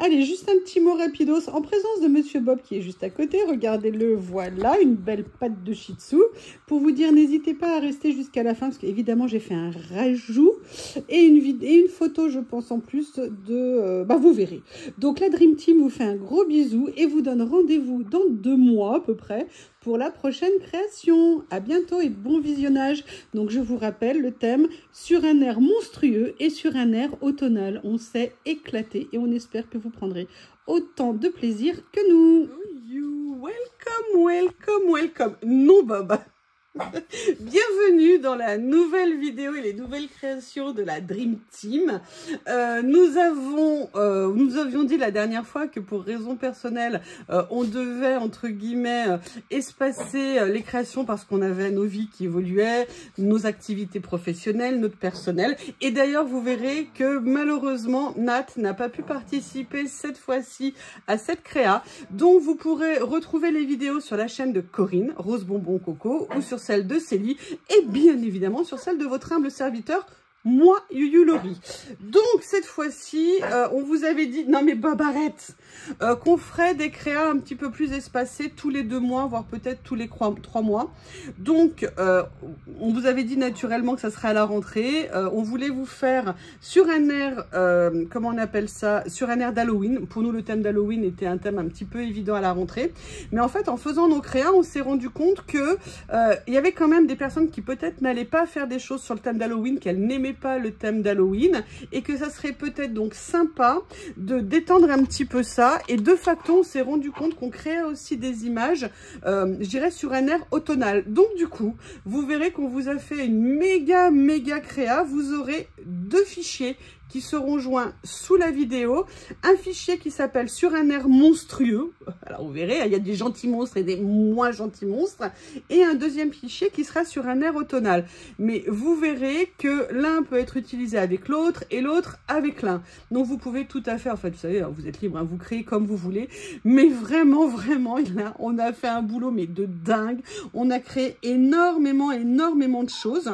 Allez, juste un petit mot rapidos en présence de Monsieur Bob qui est juste à côté. Regardez-le, voilà, une belle patte de Shih Tzu. Pour vous dire, n'hésitez pas à rester jusqu'à la fin parce qu'évidemment, j'ai fait un rajout et une photo, je pense, en plus de... vous verrez. Donc, la Dream Team vous fait un gros bisou et vous donne rendez-vous dans 2 mois à peu près pour la prochaine création. À bientôt et bon visionnage. Donc, je vous rappelle le thème sur un air monstrueux et sur un air automnal. On s'est éclaté et on espère que vous prendrez autant de plaisir que nous. You welcome, welcome, welcome. Non, Bob. Bienvenue dans la nouvelle vidéo et les nouvelles créations de la Dream Team. Nous avions dit la dernière fois que pour raisons personnelles, on devait, entre guillemets, espacer les créations parce qu'on avait nos vies qui évoluaient, nos activités professionnelles, notre personnel. Et d'ailleurs, vous verrez que malheureusement, Nat n'a pas pu participer cette fois-ci à cette créa. Donc, vous pourrez retrouver les vidéos sur la chaîne de Corinne, Rose Bonbon Coco, ou sur celle de Célie et bien évidemment sur celle de votre humble serviteur, moi, Yuyu Lori. Donc, cette fois-ci, on vous avait dit, non mais Bob, arrête, qu'on ferait des créas un petit peu plus espacés tous les 2 mois, voire peut-être tous les 3 mois. Donc, on vous avait dit naturellement que ça serait à la rentrée. On voulait vous faire sur un air, comment on appelle ça, sur un air d'Halloween. Pour nous, le thème d'Halloween était un thème un petit peu évident à la rentrée. Mais en fait, en faisant nos créas, on s'est rendu compte que il y avait quand même des personnes qui peut-être n'allaient pas faire des choses sur le thème d'Halloween, qu'elles n'aimaient pas le thème d'Halloween et que ça serait peut-être donc sympa de détendre un petit peu ça. Et de facto, on s'est rendu compte qu'on créait aussi des images, je dirais, sur un air automnal. Donc du coup, vous verrez qu'on vous a fait une méga créa. Vous aurez 2 fichiers qui seront joints sous la vidéo. Un fichier qui s'appelle sur un air monstrueux. Alors vous verrez, il y a des gentils monstres et des moins gentils monstres. Et un deuxième fichier qui sera sur un air automnal. Mais vous verrez que l'un peut être utilisé avec l'autre et l'autre avec l'un. Donc vous pouvez tout à fait, en fait, vous savez, vous êtes libre, hein, vous créez comme vous voulez. Mais vraiment, on a fait un boulot mais de dingue. On a créé énormément de choses.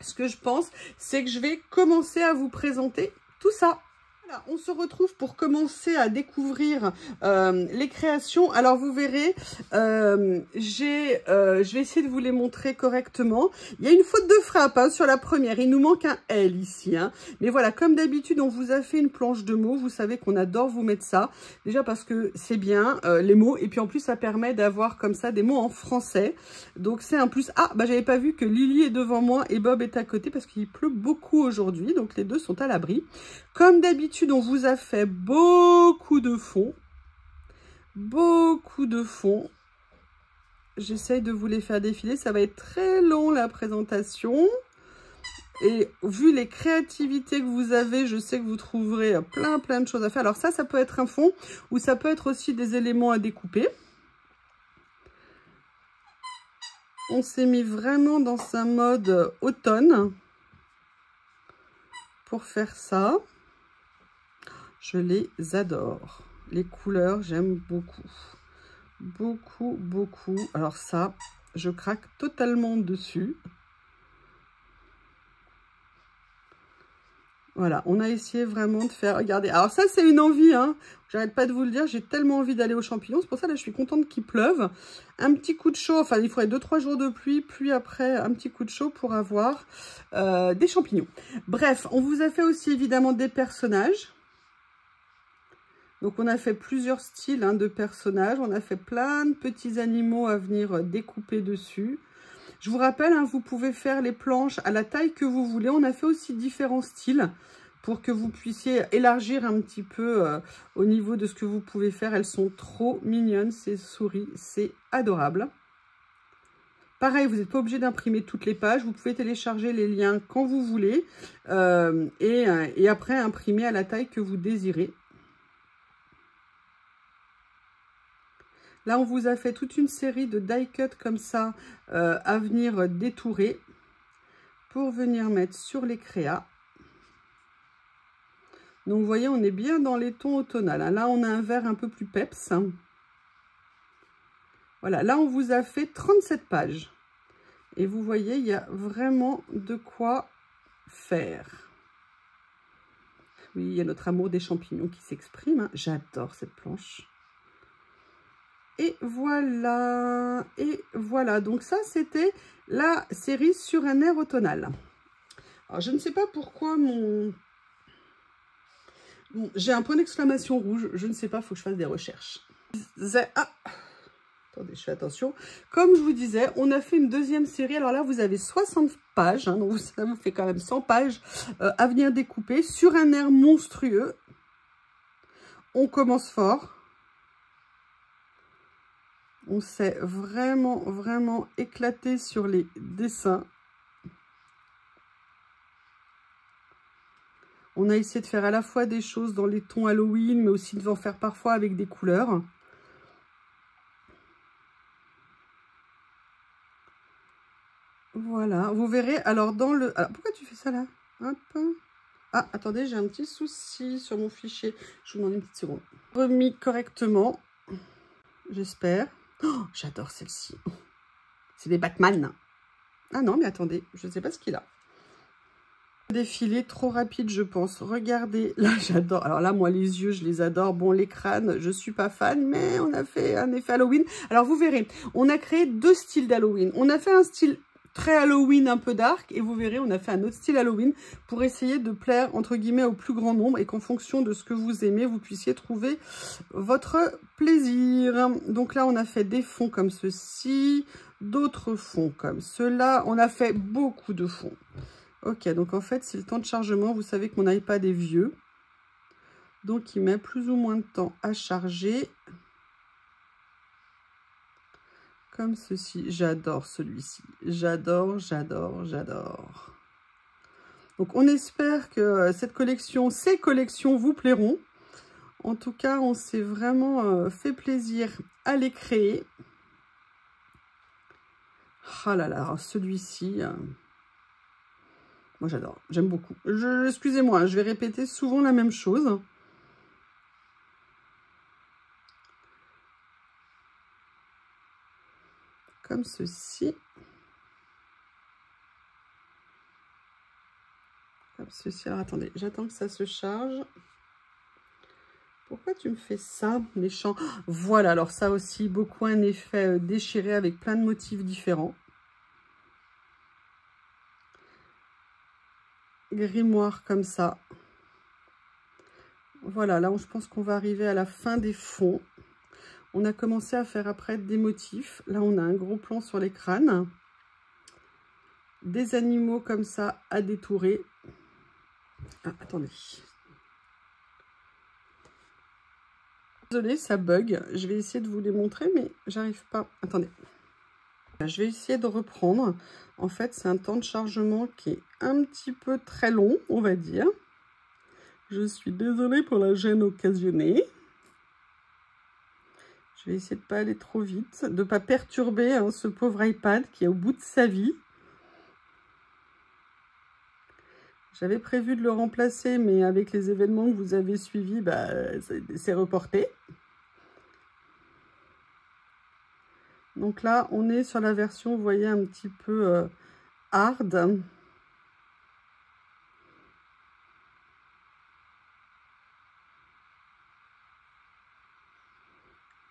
Ce que je pense, c'est que je vais commencer à vous présenter tout ça. Voilà, on se retrouve pour commencer à découvrir les créations. Alors, vous verrez, je vais essayer de vous les montrer correctement. Il y a une faute de frappe hein, sur la première. Il nous manque un L ici. Hein. Mais voilà, comme d'habitude, on vous a fait une planche de mots. Vous savez qu'on adore vous mettre ça. Déjà parce que c'est bien, les mots. Et puis en plus, ça permet d'avoir comme ça des mots en français. Donc, c'est un plus. Ah, j'avais pas vu que Lily est devant moi et Bob est à côté parce qu'il pleut beaucoup aujourd'hui. Donc, les deux sont à l'abri. Comme d'habitude, on vous a fait beaucoup de fonds. J'essaye de vous les faire défiler. Ça va être très long, la présentation. Et vu les créativités que vous avez, je sais que vous trouverez plein de choses à faire. Alors ça peut être un fond ou ça peut être aussi des éléments à découper. On s'est mis vraiment dans un mode automne pour faire ça. Je les adore. Les couleurs, j'aime beaucoup. Beaucoup. Alors ça, je craque totalement dessus. Voilà, on a essayé vraiment de faire... Regardez, alors ça, c'est une envie, hein. J'arrête pas de vous le dire, j'ai tellement envie d'aller aux champignons. C'est pour ça, là, je suis contente qu'il pleuve. Un petit coup de chaud, enfin, il faudrait 2-3 jours de pluie, puis après, un petit coup de chaud pour avoir des champignons. Bref, on vous a fait aussi, évidemment, des personnages. Donc, on a fait plusieurs styles hein, de personnages. On a fait plein de petits animaux à venir découper dessus. Je vous rappelle, hein, vous pouvez faire les planches à la taille que vous voulez. On a fait aussi différents styles pour que vous puissiez élargir un petit peu au niveau de ce que vous pouvez faire. Elles sont trop mignonnes, ces souris. C'est adorable. Pareil, vous n'êtes pas obligé d'imprimer toutes les pages. Vous pouvez télécharger les liens quand vous voulez et après imprimer à la taille que vous désirez. Là, on vous a fait toute une série de die cut comme ça à venir détourer pour venir mettre sur les créas. Donc, vous voyez, on est bien dans les tons automnales. Là, on a un vert un peu plus peps. Voilà, là, on vous a fait 37 pages. Et vous voyez, il y a vraiment de quoi faire. oui, il y a notre amour des champignons qui s'exprime. Hein. J'adore cette planche. Et voilà. Donc ça, c'était la série Sur un air automnal. Alors, je ne sais pas pourquoi j'ai un point d'exclamation rouge. Je ne sais pas, il faut que je fasse des recherches. Ah, attendez, je fais attention. Comme je vous disais, on a fait une deuxième série. Alors là, vous avez 60 pages. Hein, donc ça vous fait quand même 100 pages à venir découper. Sur un air monstrueux. On commence fort. On s'est vraiment, vraiment éclaté sur les dessins. On a essayé de faire à la fois des choses dans les tons Halloween, mais aussi de en faire parfois avec des couleurs. Voilà, vous verrez. Alors, dans le... Alors, pourquoi tu fais ça là? Hop. Ah, attendez, j'ai un petit souci sur mon fichier. Je vous demande une petite seconde. Remis correctement, j'espère. Oh, j'adore celle-ci. C'est des Batman. Ah non, mais attendez, je ne sais pas ce qu'il a. Défilé trop rapide, je pense. Regardez, là, j'adore. Alors là, moi, les yeux, je les adore. Bon, les crânes, je suis pas fan, mais on a fait un effet Halloween. Alors, vous verrez, on a créé deux styles d'Halloween. On a fait un style très Halloween, un peu dark, et vous verrez, on a fait un autre style Halloween pour essayer de plaire, entre guillemets, au plus grand nombre et qu'en fonction de ce que vous aimez, vous puissiez trouver votre plaisir. Donc là, on a fait des fonds comme ceci, d'autres fonds comme cela. On a fait beaucoup de fonds. Ok, donc en fait, c'est le temps de chargement. Vous savez que mon iPad est vieux. Donc, il met plus ou moins de temps à charger. Comme ceci. J'adore celui-ci. J'adore, j'adore, j'adore. Donc, on espère que cette collection, ces collections vous plairont. En tout cas, on s'est vraiment fait plaisir à les créer. Ah là là, celui-ci... moi, j'adore. J'aime beaucoup. Excusez-moi, je vais répéter souvent la même chose. Comme ceci. Comme ceci. Alors, attendez. J'attends que ça se charge. Pourquoi tu me fais ça, méchant? Voilà. Alors, ça aussi, beaucoup un effet déchiré avec plein de motifs différents. Grimoire comme ça. Voilà, là, je pense qu'on va arriver à la fin des fonds. On a commencé à faire après des motifs. Là, on a un gros plan sur les crânes. Des animaux comme ça à détourer. Ah, attendez. Désolée, ça bug. Je vais essayer de vous les montrer, mais j'arrive pas. Attendez. Je vais essayer de reprendre. En fait, c'est un temps de chargement qui est un petit peu très long, on va dire. Je suis désolée pour la gêne occasionnée. Je vais essayer de ne pas aller trop vite, de ne pas perturber ce pauvre iPad qui est au bout de sa vie. J'avais prévu de le remplacer, mais avec les événements que vous avez suivis, bah, c'est reporté. Donc là, on est sur la version, vous voyez, un petit peu hard.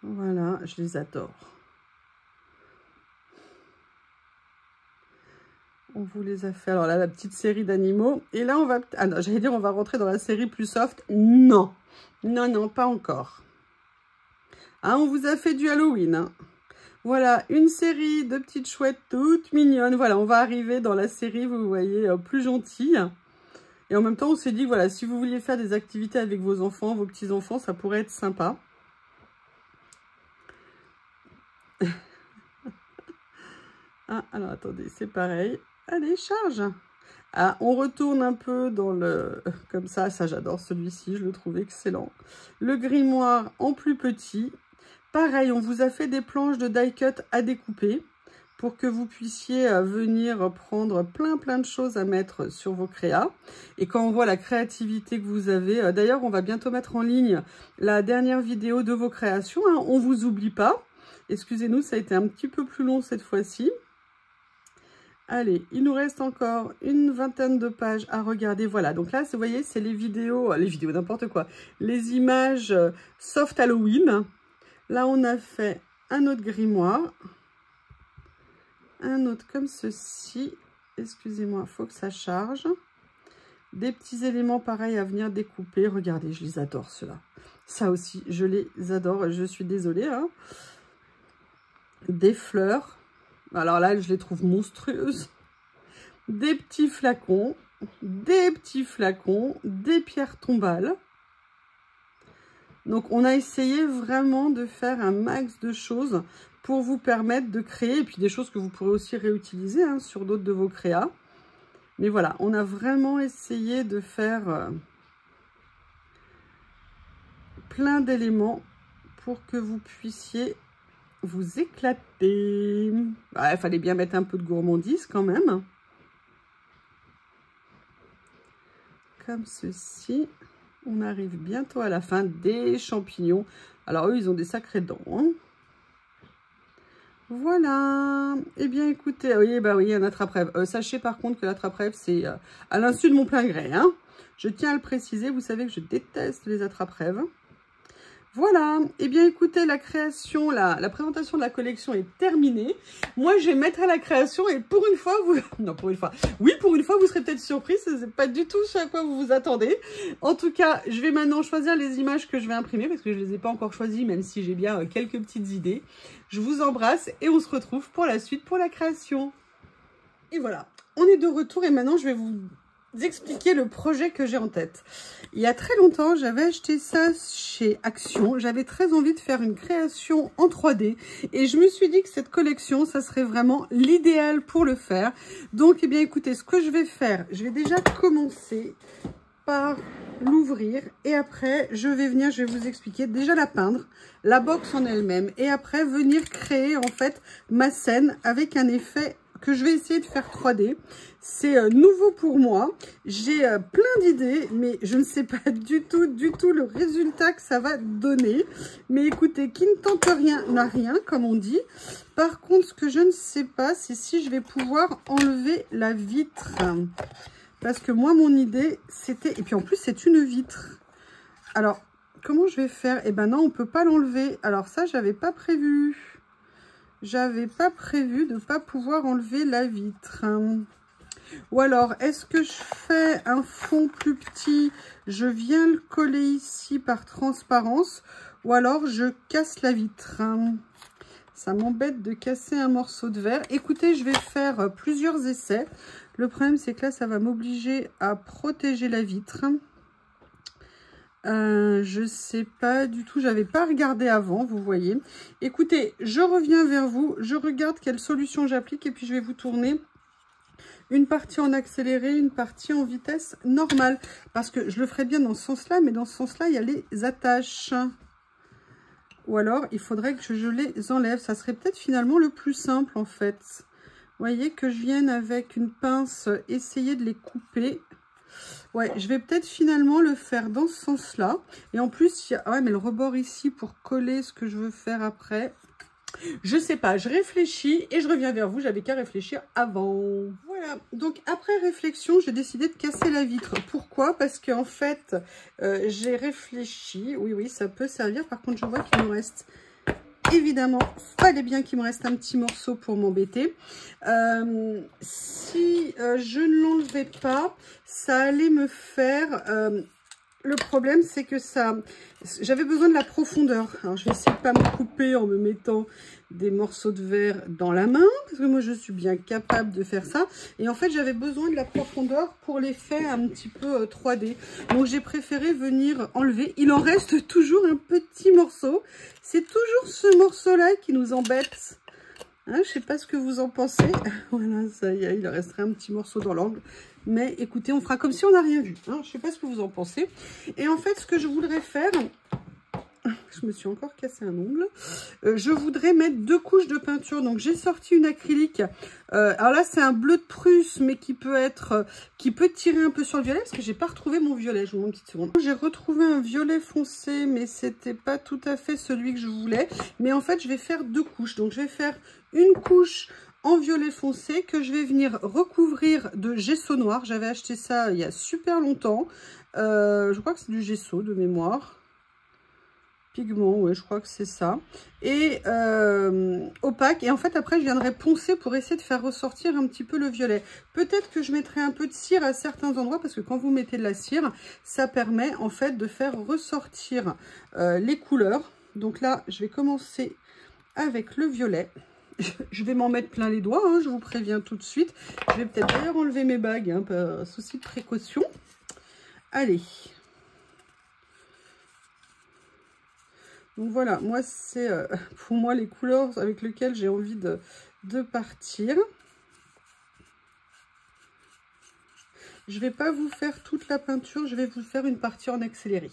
Voilà, je les adore. On vous les a fait. Alors là, la petite série d'animaux. Et là, on va... Ah non, j'allais dire, on va rentrer dans la série plus soft. Non. Non, non, pas encore. Ah, on vous a fait du Halloween. Hein. Voilà, une série de petites chouettes toutes mignonnes. Voilà, on va arriver dans la série, vous voyez, plus gentille. Et en même temps, on s'est dit, voilà, si vous vouliez faire des activités avec vos enfants, vos petits-enfants, ça pourrait être sympa. Ah, alors attendez, c'est pareil. Allez, charge. Ah, on retourne un peu dans le... Comme ça j'adore celui-ci, je le trouve excellent. Le grimoire en plus petit. Pareil, on vous a fait des planches de die cut à découper pour que vous puissiez venir prendre plein de choses à mettre sur vos créas. Et quand on voit la créativité que vous avez... D'ailleurs, on va bientôt mettre en ligne la dernière vidéo de vos créations. Hein, on ne vous oublie pas. Excusez-nous, ça a été un petit peu plus long cette fois-ci. Allez, il nous reste encore une vingtaine de pages à regarder. Voilà, donc là, vous voyez, c'est les vidéos n'importe quoi, les images soft Halloween. Là, on a fait un autre grimoire, un autre comme ceci. Excusez-moi, il faut que ça charge. Des petits éléments pareils à venir découper. Regardez, je les adore, ceux-là. Ça aussi, je les adore. Je suis désolée. Hein. Des fleurs. Alors là, je les trouve monstrueuses. Des petits flacons. Des pierres tombales. Donc, on a essayé vraiment de faire un max de choses pour vous permettre de créer. Et puis, des choses que vous pourrez aussi réutiliser hein, sur d'autres de vos créas. Mais voilà, on a vraiment essayé de faire plein d'éléments pour que vous puissiez vous éclater. Ouais, il fallait bien mettre un peu de gourmandise quand même. Comme ceci. On arrive bientôt à la fin des champignons. Alors eux, ils ont des sacrées dents. Hein. Voilà. Eh bien, écoutez, oui, bah oui, un attrape-rêve. Sachez par contre que l'attrape-rêve, c'est à l'insu de mon plein gré. Hein. Je tiens à le préciser. Vous savez que je déteste les attrape-rêves. Voilà. Eh bien, écoutez, la création, la présentation de la collection est terminée. Moi, je vais mettre à la création et pour une fois, vous... Non, pour une fois. Oui, pour une fois, vous serez peut-être surpris. Ce n'est pas du tout ce à quoi vous vous attendez. En tout cas, je vais maintenant choisir les images que je vais imprimer parce que je ne les ai pas encore choisies, même si j'ai bien quelques petites idées. Je vous embrasse et on se retrouve pour la suite, pour la création. Et voilà, on est de retour et maintenant, je vais vous expliquer le projet que j'ai en tête. Il y a très longtemps, j'avais acheté ça chez Action. J'avais très envie de faire une création en 3D et je me suis dit que cette collection, ça serait vraiment l'idéal pour le faire. Donc, eh bien, écoutez, ce que je vais faire, je vais déjà commencer par l'ouvrir et après, je vais vous expliquer déjà la peindre, la box en elle-même et après venir créer en fait ma scène avec un effet que je vais essayer de faire 3D. C'est nouveau pour moi. J'ai plein d'idées, mais je ne sais pas du tout le résultat que ça va donner. Mais écoutez, qui ne tente rien n'a rien, comme on dit. Par contre, ce que je ne sais pas, c'est si je vais pouvoir enlever la vitre. Parce que moi, mon idée, c'était... Et puis en plus, c'est une vitre. Alors, comment je vais faire? Eh ben non, on ne peut pas l'enlever. Alors ça, j'avais pas prévu. J'avais pas prévu de ne pas pouvoir enlever la vitre. Ou alors, est-ce que je fais un fond plus petit? Je viens le coller ici par transparence. Ou alors, je casse la vitre. Ça m'embête de casser un morceau de verre. Écoutez, je vais faire plusieurs essais. Le problème, c'est que là, ça va m'obliger à protéger la vitre. Je sais pas du tout, j'avais pas regardé avant, vous voyez. Écoutez, je reviens vers vous, je regarde quelle solution j'applique et puis je vais vous tourner une partie en accéléré, une partie en vitesse normale. Parce que je le ferai bien dans ce sens-là, mais dans ce sens-là, il y a les attaches. Ou alors, il faudrait que je les enlève. Ça serait peut-être finalement le plus simple en fait. Vous voyez que je vienne avec une pince essayer de les couper. Ouais, je vais peut-être finalement le faire dans ce sens-là. Et en plus, il y a ouais, mais le rebord ici pour coller ce que je veux faire après. Je sais pas, je réfléchis et je reviens vers vous. J'avais qu'à réfléchir avant. Voilà, donc après réflexion, j'ai décidé de casser la vitre. Pourquoi? Parce qu'en fait, j'ai réfléchi. Oui, ça peut servir. Par contre, je vois qu'il me reste... Évidemment, fallait bien qu'il me reste un petit morceau pour m'embêter. Si je ne l'enlevais pas, ça allait me faire... le problème, c'est que ça... J'avais besoin de la profondeur. Alors, je vais essayer de ne pas me couper en me mettant des morceaux de verre dans la main. Parce que moi, je suis bien capable de faire ça. Et en fait, j'avais besoin de la profondeur pour l'effet un petit peu 3D. Donc, j'ai préféré venir enlever. Il en reste toujours un petit morceau. C'est toujours ce morceau-là qui nous embête. Hein, je sais pas ce que vous en pensez. Voilà, ça y est, il resterait un petit morceau dans l'angle. Mais écoutez, on fera comme si on n'a rien vu. Hein, je sais pas ce que vous en pensez. Et en fait, ce que je voudrais faire... Je me suis encore cassé un ongle. Je voudrais mettre 2 couches de peinture. Donc, j'ai sorti une acrylique. Alors là, c'est un bleu de Prusse, mais qui peut tirer un peu sur le violet. Parce que j'ai pas retrouvé mon violet. Je vous montre une petite seconde. J'ai retrouvé un violet foncé, mais c'était pas tout à fait celui que je voulais. Mais en fait, je vais faire 2 couches. Donc, je vais faire une couche en violet foncé que je vais venir recouvrir de gesso noir. J'avais acheté ça il y a super longtemps. Je crois que c'est du gesso de mémoire. Pigment, ouais, je crois que c'est ça. Et opaque. Et en fait, après, je viendrai poncer pour essayer de faire ressortir un petit peu le violet. Peut-être que je mettrai un peu de cire à certains endroits, parce que quand vous mettez de la cire, ça permet en fait de faire ressortir les couleurs. Donc là, je vais commencer avec le violet. Je vais m'en mettre plein les doigts, hein, je vous préviens tout de suite. Je vais peut-être d'ailleurs enlever mes bagues, hein, par souci de précaution. Allez. Donc voilà, moi c'est pour moi les couleurs avec lesquelles j'ai envie de partir. Je ne vais pas vous faire toute la peinture, je vais vous faire une partie en accéléré.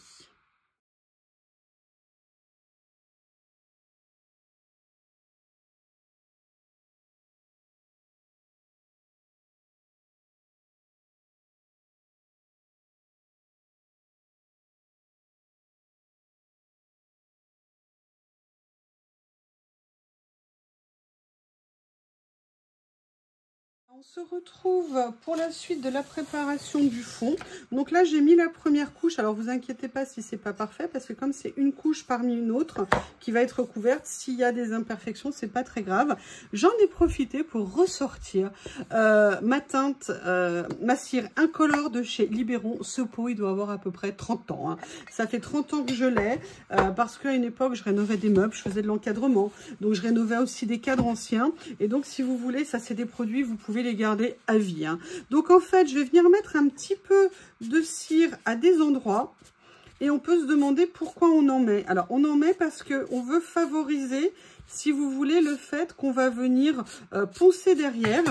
On se retrouve pour la suite de la préparation du fond. Donc là, j'ai mis la première couche. Alors, vous inquiétez pas si c'est pas parfait, parce que comme c'est une couche parmi une autre qui va être recouverte, s'il y a des imperfections, c'est pas très grave. J'en ai profité pour ressortir ma teinte, ma cire incolore de chez Libéron. Ce pot, il doit avoir à peu près 30 ans. Hein. Ça fait 30 ans que je l'ai, parce qu'à une époque, je rénovais des meubles, je faisais de l'encadrement. Donc, je rénovais aussi des cadres anciens. Et donc, si vous voulez, ça, c'est des produits, vous pouvez les garder à vie. Hein. Donc en fait, je vais venir mettre un petit peu de cire à des endroits et on peut se demander pourquoi on en met. Alors on en met parce qu'on veut favoriser, si vous voulez, le fait qu'on va venir poncer derrière.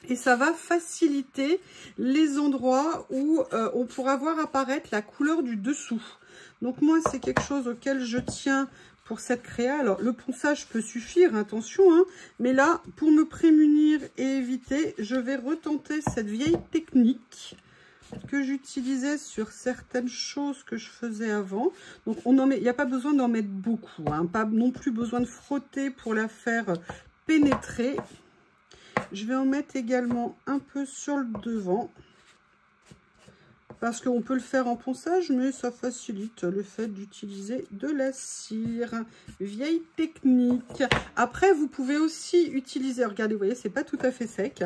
Et ça va faciliter les endroits où on pourra voir apparaître la couleur du dessous. Donc moi, c'est quelque chose auquel je tiens pour cette créa. Alors, le ponçage peut suffire, attention, hein, mais là, pour me prémunir et éviter, je vais retenter cette vieille technique que j'utilisais sur certaines choses que je faisais avant. Donc, il n'y a pas besoin d'en mettre beaucoup, hein, pas non plus besoin de frotter pour la faire pénétrer. Je vais en mettre également un peu sur le devant. Parce qu'on peut le faire en ponçage, mais ça facilite le fait d'utiliser de la cire. Vieille technique. Après, vous pouvez aussi utiliser, regardez, vous voyez, c'est pas tout à fait sec.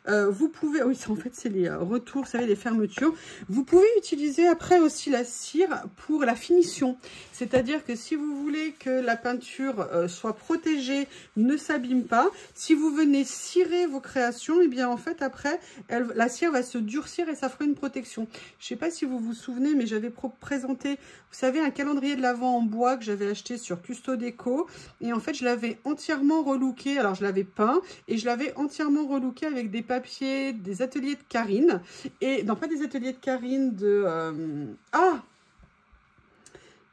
Vous pouvez, oui, en fait, c'est les retours, vous savez, les fermetures. Vous pouvez utiliser après aussi la cire pour la finition. C'est-à-dire que si vous voulez que la peinture soit protégée, ne s'abîme pas, si vous venez cirer vos créations, et bien en fait, après, la cire va se durcir et ça fera une protection. Je ne sais pas si vous vous souvenez, mais j'avais présenté, vous savez, un calendrier de l'Avent en bois que j'avais acheté sur Custo Déco. Et en fait, je l'avais entièrement relooké. Alors, je l'avais peint et je l'avais entièrement relooké avec des papiers des ateliers de Karine. Et, non, pas des ateliers de Karine, de... Ah,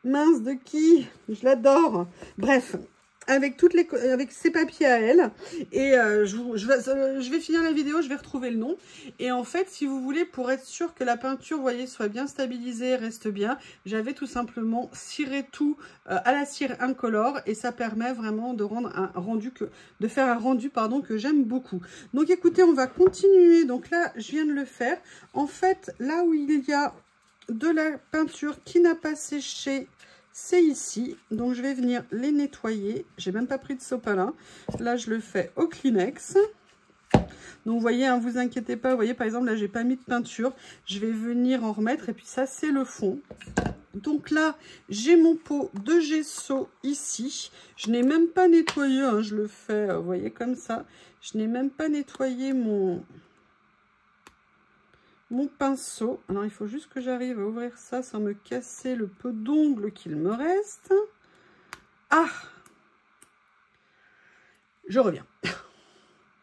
mince, de qui? Je l'adore. Bref. Avec ces papiers à elle, et je vais finir la vidéo, je vais retrouver le nom. Et en fait, si vous voulez, pour être sûr que la peinture, vous voyez, soit bien stabilisée, reste bien, j'avais tout simplement ciré tout à la cire incolore, et ça permet vraiment de rendre un rendu faire un rendu que j'aime beaucoup. Donc écoutez, on va continuer. Donc là, je viens de le faire. En fait, là où il y a de la peinture qui n'a pas séché, c'est ici. Donc je vais venir les nettoyer. J'ai même pas pris de sopalin. Là, je le fais au Kleenex. Donc vous voyez, hein, vous inquiétez pas. Vous voyez, par exemple, là, j'ai pas mis de peinture. Je vais venir en remettre. Et puis ça, c'est le fond. Donc là, j'ai mon pot de gesso ici. Je n'ai même pas nettoyé. Hein, je le fais, vous voyez, comme ça. Je n'ai même pas nettoyé mon pinceau. Alors, il faut juste que j'arrive à ouvrir ça sans me casser le peu d'ongles qu'il me reste. Ah! Je reviens.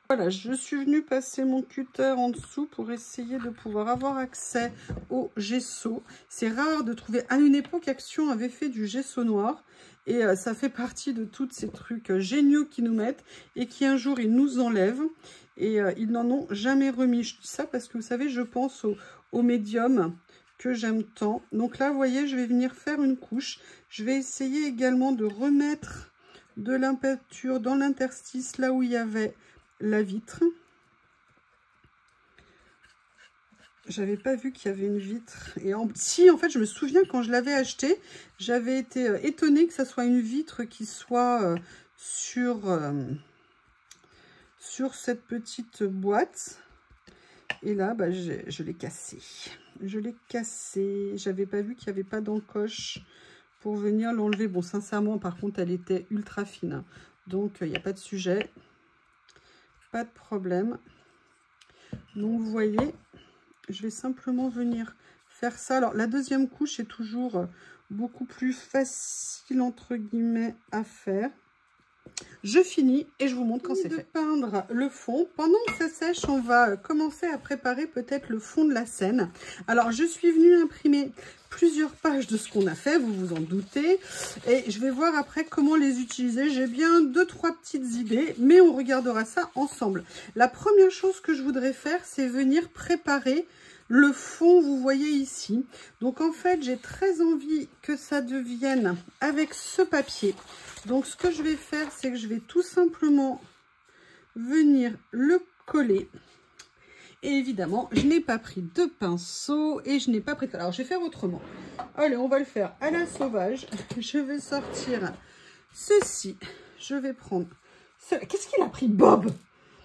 Voilà, je suis venue passer mon cutter en dessous pour essayer de pouvoir avoir accès au gesso. C'est rare de trouver... À une époque, Action avait fait du gesso noir. Et ça fait partie de tous ces trucs géniaux qu'ils nous mettent et qui un jour, ils nous enlèvent. Et ils n'en ont jamais remis. Je dis ça parce que vous savez, je pense au médium que j'aime tant. Donc là, vous voyez, je vais venir faire une couche. Je vais essayer également de remettre de la peinture dans l'interstice, là où il y avait la vitre. J'avais pas vu qu'il y avait une vitre. Et si, en fait, je me souviens quand je l'avais acheté, j'avais été étonnée que ça soit une vitre qui soit sur cette petite boîte. Et là, bah, je l'ai cassé. Je l'ai cassé. J'avais pas vu qu'il n'y avait pas d'encoche pour venir l'enlever. Bon, sincèrement, par contre, elle était ultra fine, hein. Donc, il n'y a pas de sujet. Pas de problème. Donc, vous voyez, je vais simplement venir faire ça. Alors, la deuxième couche est toujours beaucoup plus facile, entre guillemets, à faire. Je finis et je vous montre quand c'est fait. Peindre le fond. Pendant que ça sèche, on va commencer à préparer peut-être le fond de la scène. Alors, je suis venue imprimer plusieurs pages de ce qu'on a fait, vous vous en doutez. Et je vais voir après comment les utiliser. J'ai bien 2-3 petites idées, mais on regardera ça ensemble. La première chose que je voudrais faire, c'est venir préparer le fond, vous voyez ici. Donc, en fait, j'ai très envie que ça devienne avec ce papier. Donc, ce que je vais faire, c'est que je vais tout simplement venir le coller. Et évidemment, je n'ai pas pris de pinceau et je n'ai pas pris de... Alors, je vais faire autrement. Allez, on va le faire à la sauvage. Je vais sortir ceci. Je vais prendre... Qu'est-ce qu'il a pris, Bob?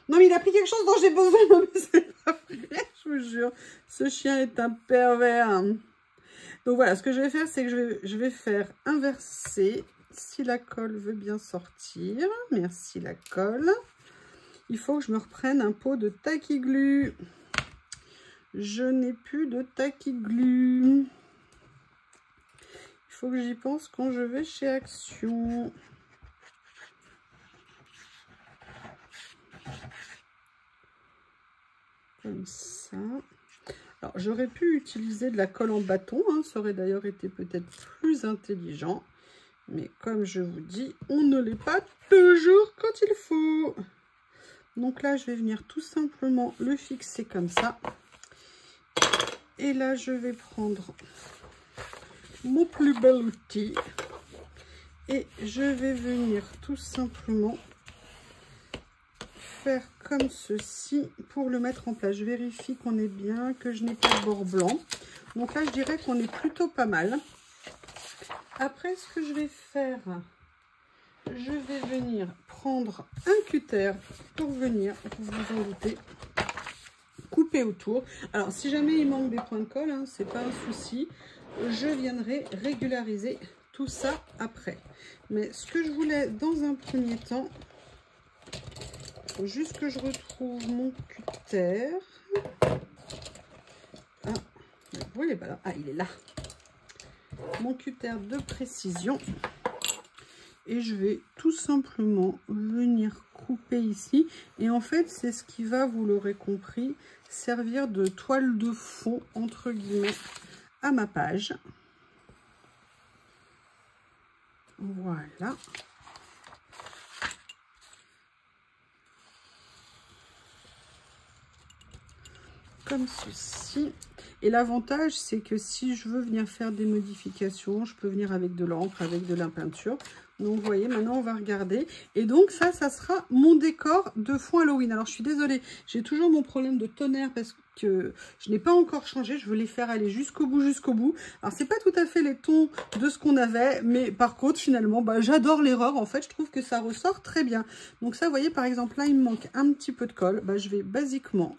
Non, mais il a pris quelque chose dont j'ai besoin. Non, mais c'est pas vrai, je vous jure. Ce chien est un pervers. Donc, voilà, ce que je vais faire, c'est que je vais faire inverser... Si la colle veut bien sortir, merci la colle. Il faut que je me reprenne un pot de taquiglu. Je n'ai plus de taquiglu. Il faut que j'y pense quand je vais chez Action. Comme ça. Alors, j'aurais pu utiliser de la colle en bâton, hein, ça aurait d'ailleurs été peut-être plus intelligent. Mais comme je vous dis, on ne l'est pas toujours quand il faut. Donc là, je vais venir tout simplement le fixer comme ça. Et là, je vais prendre mon plus bel outil. Et je vais venir tout simplement faire comme ceci pour le mettre en place. Je vérifie qu'on est bien, que je n'ai pas de bord blanc. Donc là, je dirais qu'on est plutôt pas mal. Après, ce que je vais faire, je vais venir prendre un cutter pour venir, vous vous en doutez, couper autour. Alors, si jamais il manque des points de colle, hein, c'est pas un souci. Je viendrai régulariser tout ça après. Mais ce que je voulais dans un premier temps, il faut juste que je retrouve mon cutter. Ah, vous voyez pas là. Ah, il est là. Mon cutter de précision et je vais tout simplement venir couper ici et en fait c'est ce qui va, vous l'aurez compris, servir de toile de fond entre guillemets à ma page. Voilà. Comme ceci. Et l'avantage, c'est que si je veux venir faire des modifications, je peux venir avec de l'encre, avec de la peinture. Donc, vous voyez, maintenant, on va regarder. Et donc, ça sera mon décor de fond Halloween. Alors, je suis désolée, j'ai toujours mon problème de tonnerre parce que je n'ai pas encore changé. Je veux les faire aller jusqu'au bout, jusqu'au bout. Alors, c'est pas tout à fait les tons de ce qu'on avait. Mais par contre, finalement, bah, j'adore l'erreur. En fait, je trouve que ça ressort très bien. Donc, ça, vous voyez, par exemple, là, il me manque un petit peu de colle. Bah, je vais basiquement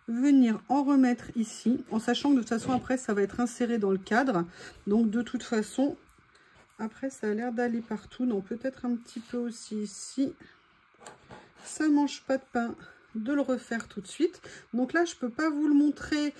venir en remettre ici, en sachant que de toute façon après ça va être inséré dans le cadre, donc de toute façon après ça a l'air d'aller partout. Non, peut-être un petit peu aussi ici, ça mange pas de pain de le refaire tout de suite. Donc là je peux pas vous le montrer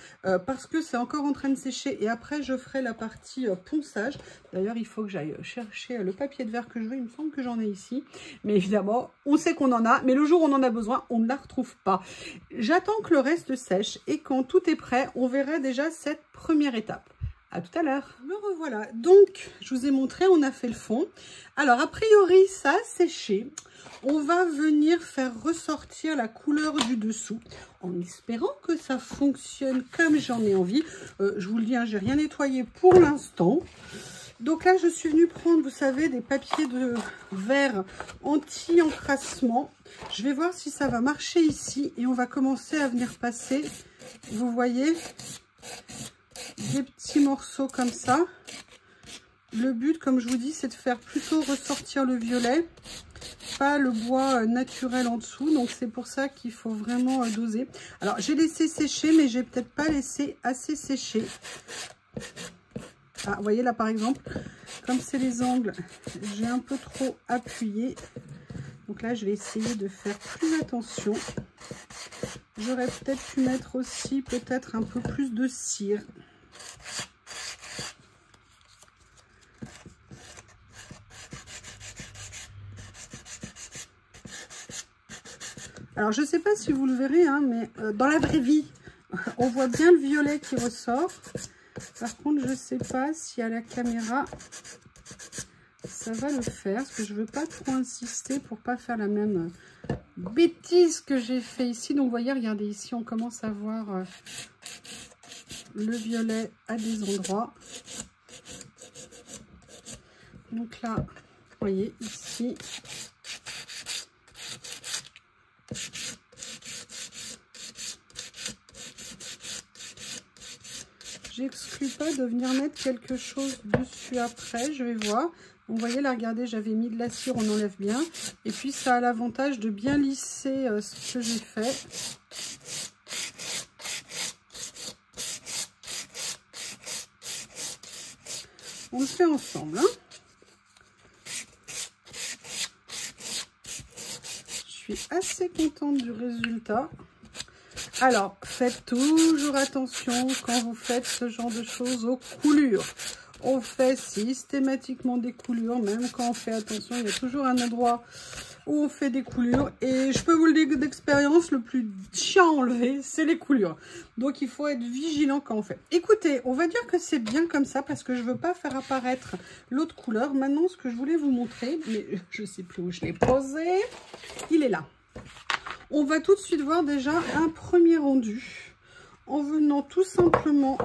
parce que c'est encore en train de sécher et après je ferai la partie ponçage. D'ailleurs il faut que j'aille chercher le papier de verre que je veux, il me semble que j'en ai ici, mais évidemment on sait qu'on en a, mais le jour où on en a besoin on ne la retrouve pas. J'attends que le reste sèche et quand tout est prêt on verra déjà cette première étape. À tout à l'heure. Me revoilà. Donc, je vous ai montré, on a fait le fond. Alors, a priori, ça a séché. On va venir faire ressortir la couleur du dessous en espérant que ça fonctionne comme j'en ai envie. Je vous le dis, hein, j'ai rien nettoyé pour l'instant. Donc là, je suis venue prendre, vous savez, des papiers de verre anti-encrassement. Je vais voir si ça va marcher ici. Et on va commencer à venir passer, vous voyez, des petits morceaux comme ça. Le but, comme je vous dis, c'est de faire plutôt ressortir le violet, pas le bois naturel en dessous. Donc c'est pour ça qu'il faut vraiment doser. Alors j'ai laissé sécher, mais j'ai peut-être pas laissé assez sécher. Ah, vous voyez là par exemple, comme c'est les angles, j'ai un peu trop appuyé. Donc là, je vais essayer de faire plus attention. J'aurais peut-être pu mettre aussi peut-être un peu plus de cire. Alors, je ne sais pas si vous le verrez, hein, mais dans la vraie vie, on voit bien le violet qui ressort. Par contre, je ne sais pas si à la caméra, ça va le faire. Parce que je ne veux pas trop insister pour pas faire la même bêtise que j'ai fait ici. Donc, vous voyez, regardez, ici, on commence à voir le violet à des endroits. Donc là, vous voyez, ici... J'exclus pas de venir mettre quelque chose dessus après, je vais voir. Vous voyez là, regardez, j'avais mis de la cire, on enlève bien. Et puis ça a l'avantage de bien lisser ce que j'ai fait. On le fait ensemble, hein. Je suis assez contente du résultat. Alors, faites toujours attention quand vous faites ce genre de choses aux coulures. On fait systématiquement des coulures, même quand on fait attention, il y a toujours un endroit où on fait des coulures. Et je peux vous le dire d'expérience, le plus chiant à enlever, c'est les coulures. Donc, il faut être vigilant quand on fait. Écoutez, on va dire que c'est bien comme ça parce que je ne veux pas faire apparaître l'autre couleur. Maintenant, ce que je voulais vous montrer, mais je ne sais plus où je l'ai posé, il est là. On va tout de suite voir déjà un premier rendu en venant tout simplement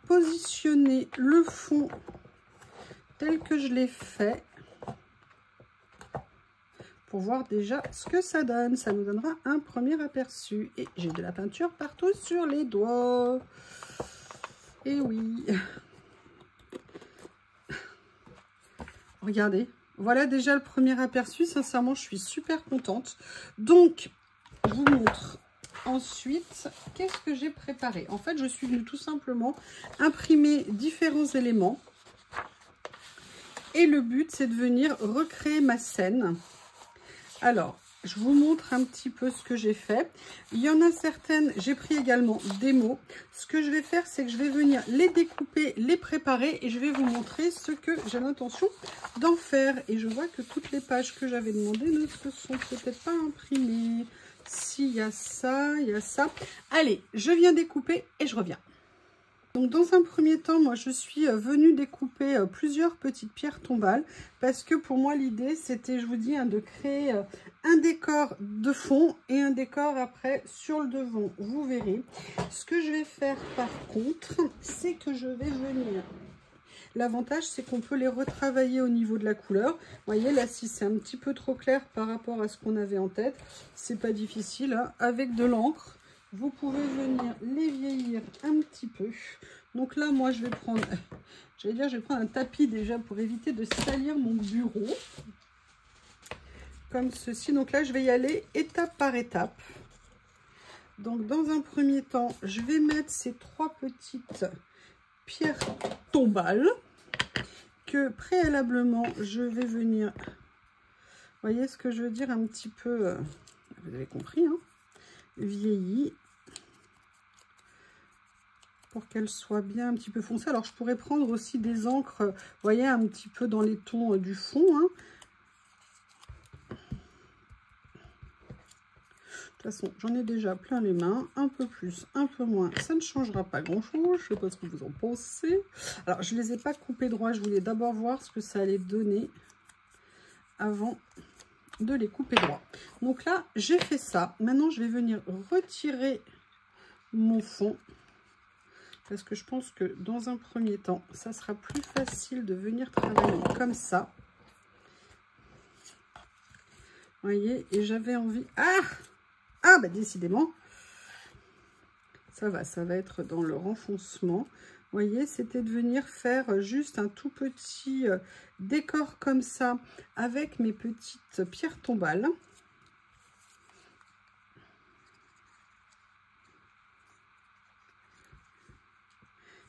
positionner le fond tel que je l'ai fait pour voir déjà ce que ça donne. Ça nous donnera un premier aperçu. Et j'ai de la peinture partout sur les doigts. Et oui. Regardez. Voilà déjà le premier aperçu. Sincèrement, je suis super contente. Donc, je vous montre ensuite qu'est-ce que j'ai préparé. En fait, je suis venue tout simplement imprimer différents éléments. Et le but, c'est de venir recréer ma scène. Alors, je vous montre un petit peu ce que j'ai fait. Il y en a certaines, j'ai pris également des mots. Ce que je vais faire, c'est que je vais venir les découper, les préparer et je vais vous montrer ce que j'ai l'intention d'en faire. Et je vois que toutes les pages que j'avais demandées ne se sont peut-être pas imprimées. S'il y a ça, il y a ça. Allez, je viens découper et je reviens. Donc dans un premier temps, moi je suis venue découper plusieurs petites pierres tombales parce que pour moi l'idée c'était, je vous dis, de créer un décor de fond et un décor après sur le devant, vous verrez. Ce que je vais faire par contre, c'est que je vais venir... L'avantage c'est qu'on peut les retravailler au niveau de la couleur. Vous voyez là, si c'est un petit peu trop clair par rapport à ce qu'on avait en tête, c'est pas difficile, hein. Avec de l'encre, vous pouvez venir les vieillir un petit peu. Donc là, moi, je vais prendre, je vais prendre un tapis déjà pour éviter de salir mon bureau. Comme ceci. Donc là, je vais y aller étape par étape. Donc, dans un premier temps, je vais mettre ces 3 petites pierres tombales que préalablement, je vais venir, vous voyez ce que je veux dire, un petit peu, vous avez compris, hein, vieilli, pour qu'elle soit bien un petit peu foncée. Alors je pourrais prendre aussi des encres, vous voyez, un petit peu dans les tons du fond, hein. De toute façon, j'en ai déjà plein les mains, un peu plus, un peu moins, ça ne changera pas grand chose. Je sais pas ce que vous en pensez. Alors je les ai pas coupés droit, je voulais d'abord voir ce que ça allait donner avant de les couper droit. Donc là, j'ai fait ça. Maintenant, je vais venir retirer mon fond. Parce que je pense que dans un premier temps, ça sera plus facile de venir travailler comme ça. Vous voyez, et j'avais envie... Ah, bah décidément, ça va être dans le renfoncement. Vous voyez, c'était de venir faire juste un tout petit décor comme ça, avec mes petites pierres tombales.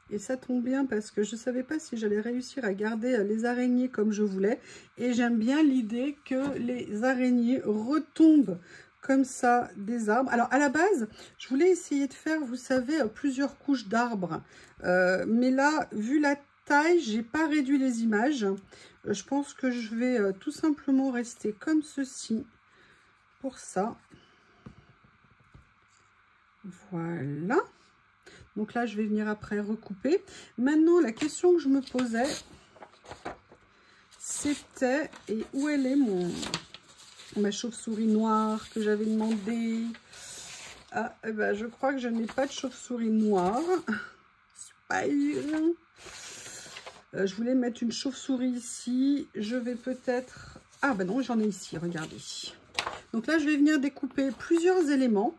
Et ça tombe bien parce que je ne savais pas si j'allais réussir à garder les araignées comme je voulais. Et j'aime bien l'idée que les araignées retombent comme ça des arbres. Alors à la base, je voulais essayer de faire, vous savez, plusieurs couches d'arbres. Mais là, vu la taille, j'ai pas réduit les images. Je pense que je vais tout simplement rester comme ceci pour ça. Voilà. Donc là, je vais venir après recouper. Maintenant, la question que je me posais, c'était, et où elle est ma chauve-souris noire que j'avais demandé? Ah, eh ben, je crois que je n'ai pas de chauve-souris noire. Spire. Je voulais mettre une chauve-souris ici. Je vais peut-être... Ah ben non, j'en ai ici, regardez. Donc là, je vais venir découper plusieurs éléments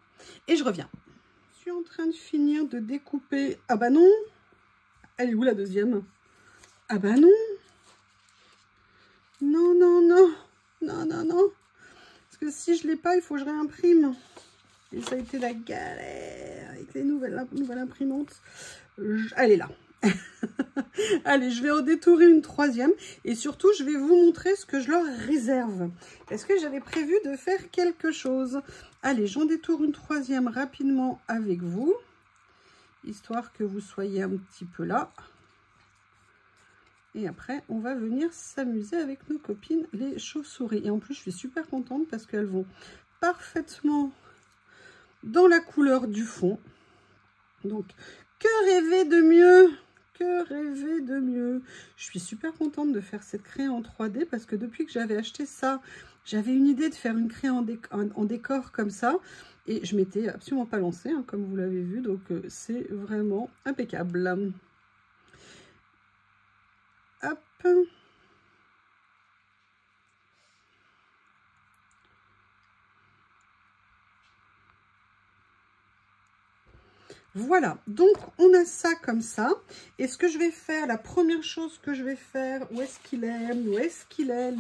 et je reviens. Je suis en train de finir de découper... Ah bah non! Elle est où la deuxième? Ah bah non! Non, non, non! Non, non, non! Parce que si je ne l'ai pas, il faut que je réimprime. Et ça a été la galère avec les nouvelles imprimantes. Elle est là. Allez, je vais en détourer une troisième. Et surtout, je vais vous montrer ce que je leur réserve. Est-ce que j'avais prévu de faire quelque chose? Allez, j'en détourne une troisième rapidement avec vous. Histoire que vous soyez un petit peu là. Et après, on va venir s'amuser avec nos copines, les chauves-souris. Et en plus, je suis super contente parce qu'elles vont parfaitement dans la couleur du fond. Donc, que rêver de mieux? Que rêver de mieux? Je suis super contente de faire cette craie en 3D parce que depuis que j'avais acheté ça, j'avais une idée de faire une craie en décor comme ça. Et je m'étais absolument pas lancée, hein, comme vous l'avez vu. Donc, c'est vraiment impeccable. Hop. Voilà, donc on a ça comme ça. Et ce que je vais faire, la première chose que je vais faire, où est-ce qu'il est? Où est-ce qu'il est,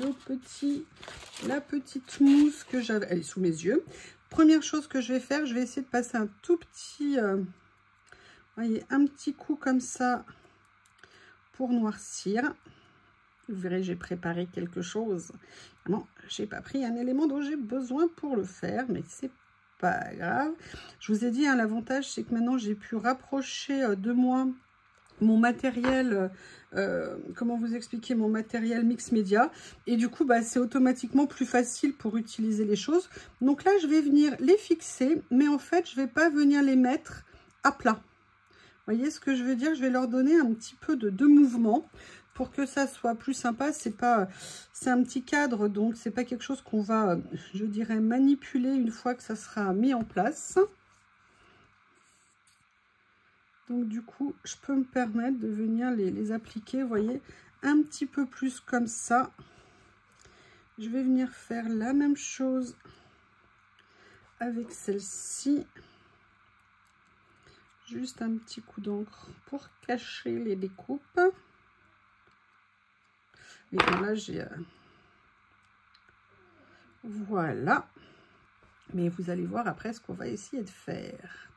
la petite mousse que j'avais, elle est sous mes yeux. Première chose que je vais faire, je vais essayer de passer un tout petit, voyez, un petit coup comme ça pour noircir. Vous verrez, j'ai préparé quelque chose. Non, j'ai pas pris un élément dont j'ai besoin pour le faire, mais c'est pas grave. Je vous ai dit, hein, l'avantage, c'est que maintenant, j'ai pu rapprocher de moi mon matériel, comment vous expliquer, mon matériel mix média. Et du coup, bah, c'est automatiquement plus facile pour utiliser les choses. Donc là, je vais venir les fixer, mais en fait, je vais pas venir les mettre à plat. Vous voyez ce que je veux dire? Je vais leur donner un petit peu de mouvement pour que ça soit plus sympa. C'est un petit cadre, donc c'est pas quelque chose qu'on va, je dirais, manipuler une fois que ça sera mis en place. Donc du coup, je peux me permettre de venir les appliquer, vous voyez, un petit peu plus comme ça. Je vais venir faire la même chose avec celle-ci. Juste un petit coup d'encre pour cacher les découpes. Et là, j'ai... Voilà. Mais vous allez voir après ce qu'on va essayer de faire.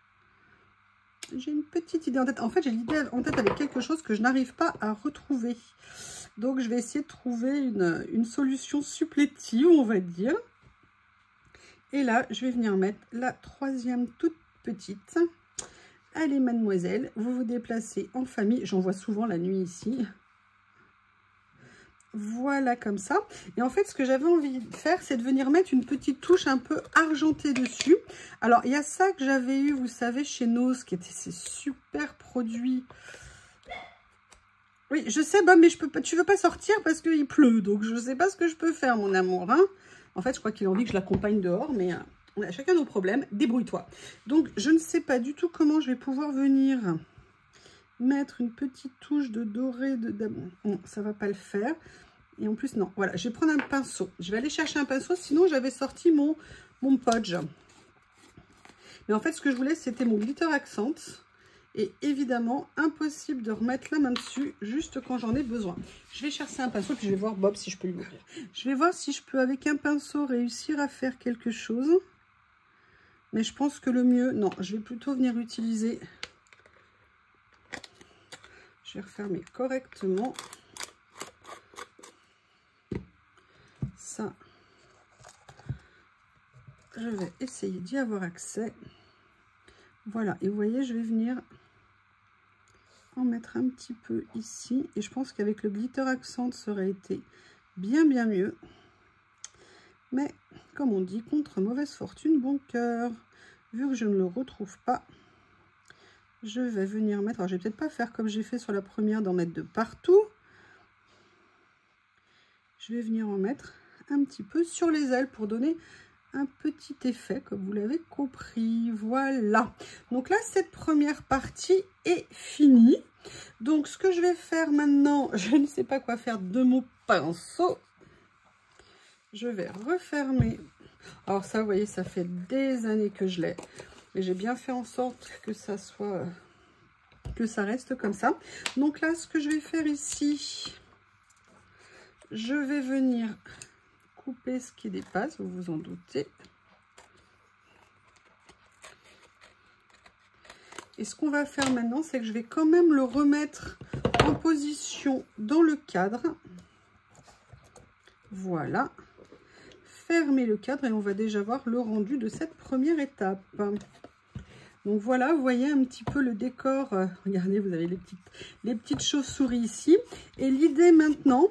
J'ai une petite idée en tête. En fait, j'ai l'idée en tête avec quelque chose que je n'arrive pas à retrouver. Donc, je vais essayer de trouver une solution supplétive, on va dire. Et là, je vais venir mettre la troisième toute petite. Allez, mademoiselle, vous vous déplacez en famille. J'en vois souvent la nuit ici. Voilà, comme ça. Et en fait, ce que j'avais envie de faire, c'est de venir mettre une petite touche un peu argentée dessus. Alors, il y a ça que j'avais eu, vous savez, chez Nose, qui était ces super produits. Oui, je sais, Bob, mais tu veux pas sortir parce qu'il pleut. Donc, je sais pas ce que je peux faire, mon amour. Hein. En fait, je crois qu'il a envie que je l'accompagne dehors, mais... on a chacun nos problèmes, débrouille-toi. Donc, je ne sais pas du tout comment je vais pouvoir venir mettre une petite touche de doré non, ça va pas le faire. Et en plus, non, voilà, je vais prendre un pinceau. Je vais aller chercher un pinceau, sinon j'avais sorti mon Podge. Mais en fait, ce que je voulais, c'était mon glitter accent. Et évidemment, impossible de remettre la main dessus juste quand j'en ai besoin. Je vais chercher un pinceau, puis je vais voir Bob si je peux lui ouvrir. Je vais voir si je peux, avec un pinceau, réussir à faire quelque chose. Mais je pense que le mieux, non, je vais plutôt venir utiliser... Je vais refermer correctement. Ça, je vais essayer d'y avoir accès. Voilà, et vous voyez, je vais venir en mettre un petit peu ici. Et je pense qu'avec le glitter accent, ça aurait été bien mieux. Mais, comme on dit, contre mauvaise fortune, bon cœur. Vu que je ne le retrouve pas, je vais venir mettre... Alors, je vais peut-être pas faire comme j'ai fait sur la première, d'en mettre de partout. Je vais venir en mettre un petit peu sur les ailes pour donner un petit effet, comme vous l'avez compris. Voilà, donc là cette première partie est finie. Donc ce que je vais faire maintenant, je ne sais pas quoi faire de mon pinceau. Je vais refermer. Alors ça, vous voyez, ça fait des années que je l'ai, mais j'ai bien fait en sorte que ça soit, que ça reste comme ça. Donc là, ce que je vais faire ici, je vais venir couper ce qui dépasse, vous vous en doutez. Et ce qu'on va faire maintenant, c'est que je vais quand même le remettre en position dans le cadre. Voilà. Fermer le cadre et on va déjà voir le rendu de cette première étape. Donc voilà, vous voyez un petit peu le décor. Regardez, vous avez les petites chauves-souris ici. Et l'idée maintenant,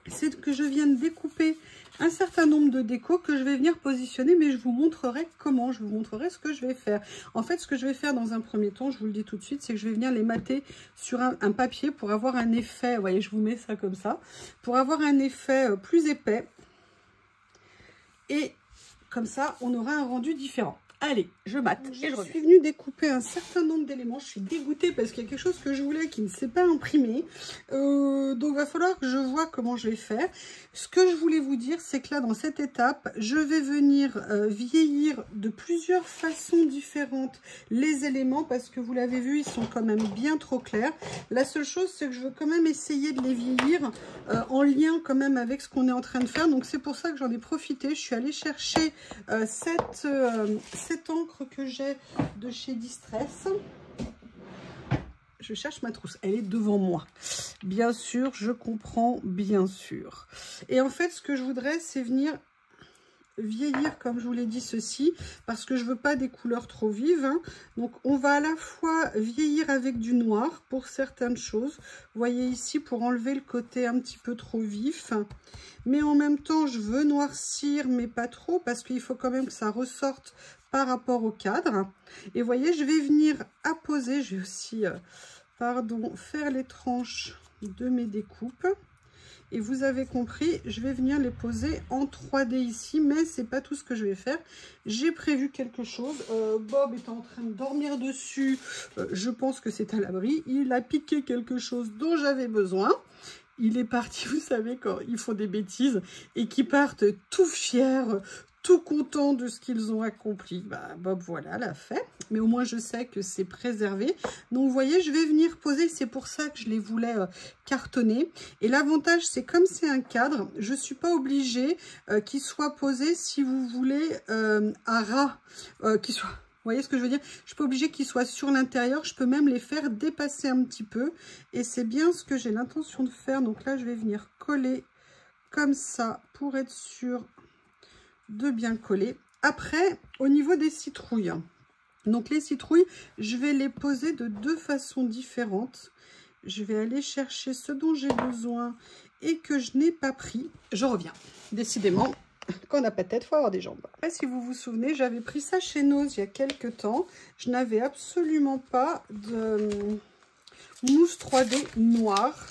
c'est que je vienne découper un certain nombre de décos que je vais venir positionner, mais je vous montrerai comment, je vous montrerai ce que je vais faire. En fait, ce que je vais faire dans un premier temps, je vous le dis tout de suite, c'est que je vais venir les mater sur un papier pour avoir un effet, vous voyez, je vous mets ça comme ça, pour avoir un effet plus épais. Et comme ça, on aura un rendu différent. Allez, je mate et je reviens. Je suis venue découper un certain nombre d'éléments. Je suis dégoûtée parce qu'il y a quelque chose que je voulais qui ne s'est pas imprimé. Donc, il va falloir que je vois comment je vais faire. Ce que je voulais vous dire, c'est que là, dans cette étape, je vais venir vieillir de plusieurs façons différentes les éléments parce que vous l'avez vu, ils sont quand même bien trop clairs. La seule chose, c'est que je veux quand même essayer de les vieillir en lien quand même avec ce qu'on est en train de faire. Donc, c'est pour ça que j'en ai profité. Je suis allée chercher cette encre que j'ai de chez Distress. Je cherche ma trousse, elle est devant moi. Bien sûr, je comprends, bien sûr. Et en fait, ce que je voudrais, c'est venir vieillir, comme je vous l'ai dit, ceci, parce que je veux pas des couleurs trop vives, hein. Donc on va à la fois vieillir avec du noir pour certaines choses, vous voyez ici, pour enlever le côté un petit peu trop vif, mais en même temps je veux noircir, mais pas trop, parce qu'il faut quand même que ça ressorte par rapport au cadre. Et vous voyez, je vais venir apposer, je vais aussi faire les tranches de mes découpes. Et vous avez compris, je vais venir les poser en 3D ici, mais c'est pas tout ce que je vais faire. J'ai prévu quelque chose. Bob est en train de dormir dessus. Je pense que c'est à l'abri. Il a piqué quelque chose dont j'avais besoin. Il est parti, vous savez, quand ils font des bêtises et qu'ils partent tout fiers, tout contents de ce qu'ils ont accompli. Bah, Bob, voilà, l'a fait. Mais au moins, je sais que c'est préservé. Donc, vous voyez, je vais venir poser. C'est pour ça que je les voulais cartonner. Et l'avantage, c'est comme c'est un cadre, je ne suis pas obligée qu'il soit posé, si vous voulez, à ras, qu'il soit... Vous voyez ce que je veux dire? Je ne suis pas obligée qu'ils soient sur l'intérieur. Je peux même les faire dépasser un petit peu. Et c'est bien ce que j'ai l'intention de faire. Donc là, je vais venir coller comme ça pour être sûre de bien coller. Après, au niveau des citrouilles. Donc les citrouilles, je vais les poser de deux façons différentes. Je vais aller chercher ce dont j'ai besoin et que je n'ai pas pris. Je reviens. Décidément, quand on n'a pas de tête, il faut avoir des jambes. Après, si vous vous souvenez, j'avais pris ça chez Nose il y a quelques temps. Je n'avais absolument pas de mousse 3D noire.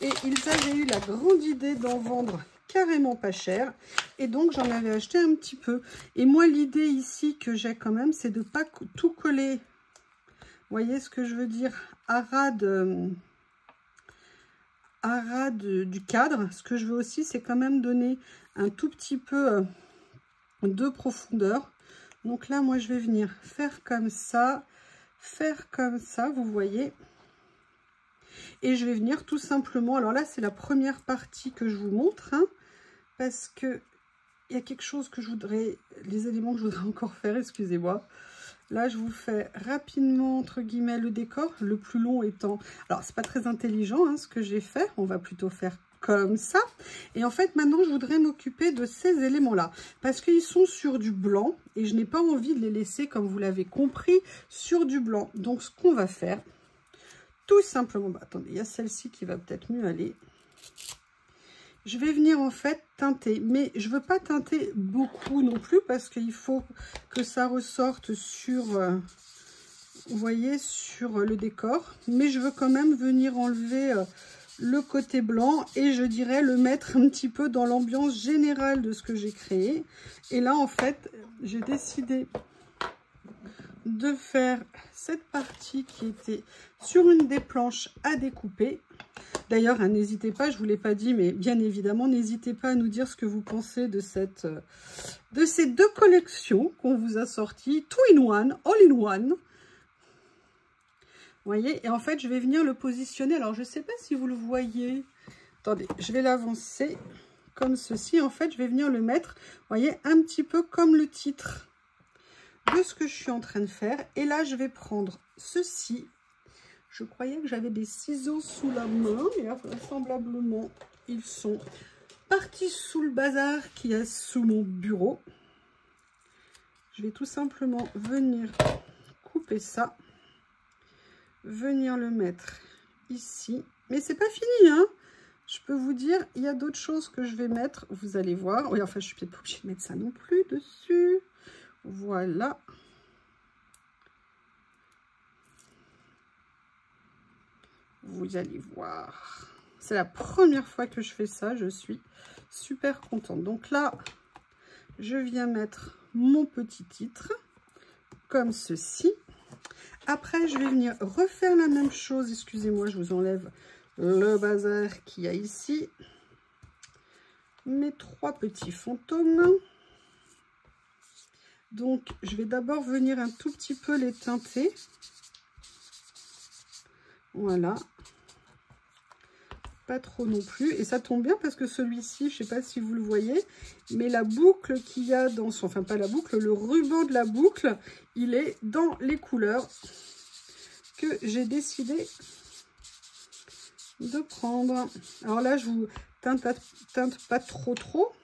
Et ils avaient eu la grande idée d'en vendre carrément pas cher. Et donc, j'en avais acheté un petit peu. Et moi, l'idée ici que j'ai quand même, c'est de ne pas tout coller voyez ce que je veux dire, à ras du cadre. Ce que je veux aussi, c'est quand même donner un tout petit peu de profondeur. Donc là, moi, je vais venir faire comme ça, vous voyez. Et je vais venir tout simplement, alors là, c'est la première partie que je vous montre, hein, parce que il y a quelque chose que je voudrais, les éléments que je voudrais encore faire, excusez-moi. Là, je vous fais rapidement, entre guillemets, le décor, le plus long étant... Alors, c'est pas très intelligent, hein, ce que j'ai fait. On va plutôt faire comme ça. Et en fait, maintenant, je voudrais m'occuper de ces éléments-là. Parce qu'ils sont sur du blanc. Et je n'ai pas envie de les laisser, comme vous l'avez compris, sur du blanc. Donc, ce qu'on va faire, tout simplement... Bah, attendez, il y a celle-ci qui va peut-être mieux aller. Je vais venir en fait teinter, mais je veux pas teinter beaucoup non plus parce qu'il faut que ça ressorte sur, vous voyez, sur le décor. Mais je veux quand même venir enlever le côté blanc et je dirais le mettre un petit peu dans l'ambiance générale de ce que j'ai créé. Et là en fait, j'ai décidé de faire cette partie qui était sur une des planches à découper. D'ailleurs, hein, n'hésitez pas, je ne vous l'ai pas dit, mais bien évidemment, n'hésitez pas à nous dire ce que vous pensez de ces deux collections qu'on vous a sorties, tout in one, all in one. Vous voyez, et en fait, je vais venir le positionner. Alors, je ne sais pas si vous le voyez. Attendez, je vais l'avancer comme ceci. En fait, je vais venir le mettre, vous voyez, un petit peu comme le titre de ce que je suis en train de faire. Et là, je vais prendre ceci. Je croyais que j'avais des ciseaux sous la main, mais vraisemblablement, ils sont partis sous le bazar qui est sous mon bureau. Je vais tout simplement venir couper ça, venir le mettre ici. Mais c'est pas fini, hein. Je peux vous dire, il y a d'autres choses que je vais mettre, vous allez voir. Oui, enfin, je suis peut-être pas obligée de mettre ça non plus dessus. Voilà. Vous allez voir. C'est la première fois que je fais ça. Je suis super contente. Donc là, je viens mettre mon petit titre comme ceci. Après, je vais venir refaire la même chose. Excusez-moi, je vous enlève le bazar qu'il y a ici. Mes 3 petits fantômes. Donc, je vais d'abord venir un tout petit peu les teinter. Voilà. Pas trop non plus. Et ça tombe bien parce que celui-ci, je ne sais pas si vous le voyez, mais la boucle qu'il y a dans son... Enfin, pas la boucle, le ruban de la boucle, il est dans les couleurs que j'ai décidé de prendre. Alors là, je vous teinte pas trop,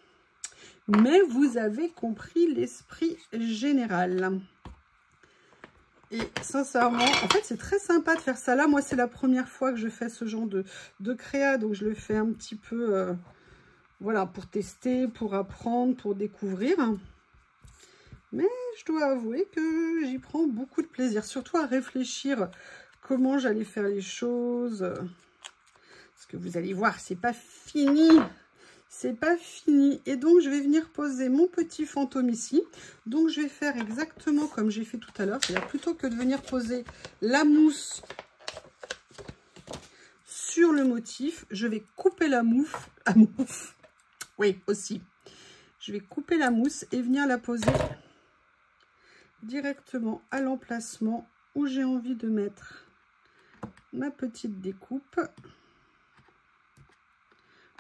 mais vous avez compris l'esprit général. Et sincèrement, en fait, c'est très sympa de faire ça là. Moi, c'est la première fois que je fais ce genre de créa. Donc, je le fais un petit peu, voilà, pour tester, pour apprendre, pour découvrir. Mais je dois avouer que j'y prends beaucoup de plaisir. Surtout à réfléchir comment j'allais faire les choses. Parce que vous allez voir, c'est pas fini. C'est pas fini. Et donc, je vais venir poser mon petit fantôme ici. Donc, je vais faire exactement comme j'ai fait tout à l'heure. C'est-à-dire, plutôt que de venir poser la mousse sur le motif, je vais couper la mousse. Oui, aussi. Je vais couper la mousse et venir la poser directement à l'emplacement où j'ai envie de mettre ma petite découpe.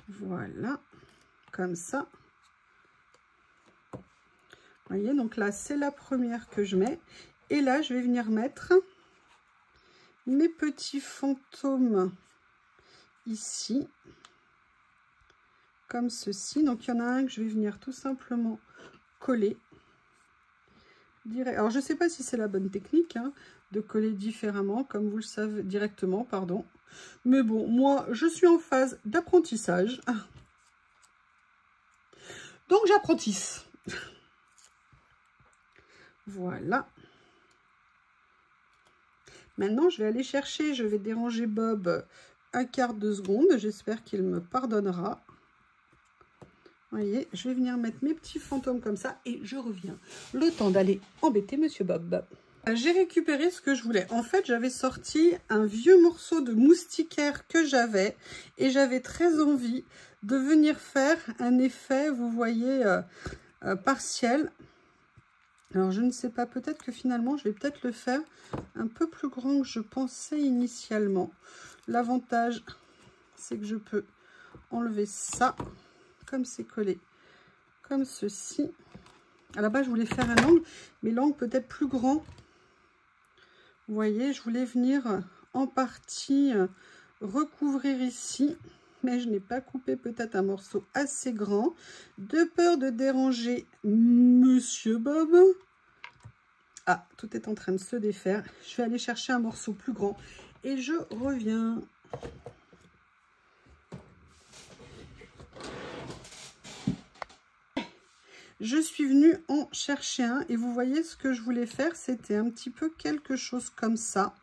Voilà. Comme ça. Vous voyez, donc là, c'est la première que je mets. Et là, je vais venir mettre mes petits fantômes ici. Comme ceci. Donc, il y en a un que je vais venir tout simplement coller. Alors, je ne sais pas si c'est la bonne technique, hein, de coller différemment, comme vous le savez, directement, pardon. Mais bon, moi, je suis en phase d'apprentissage. Donc, j'apprentisse. Voilà. Maintenant, je vais aller chercher, je vais déranger Bob un quart de seconde. J'espère qu'il me pardonnera. Vous voyez, je vais venir mettre mes petits fantômes comme ça et je reviens. Le temps d'aller embêter Monsieur Bob. J'ai récupéré ce que je voulais. En fait, j'avais sorti un vieux morceau de moustiquaire que j'avais et j'avais très envie de venir faire un effet, vous voyez, partiel. Alors, je ne sais pas, peut-être que finalement, je vais peut-être le faire un peu plus grand que je pensais initialement. L'avantage, c'est que je peux enlever ça, comme c'est collé, comme ceci. À la base, je voulais faire un angle, mais l'angle peut-être plus grand. Vous voyez, je voulais venir en partie recouvrir ici, mais je n'ai pas coupé peut-être un morceau assez grand, de peur de déranger Monsieur Bob. Ah, tout est en train de se défaire. Je vais aller chercher un morceau plus grand et je reviens. Je suis venue en chercher un et vous voyez ce que je voulais faire, c'était un petit peu quelque chose comme ça.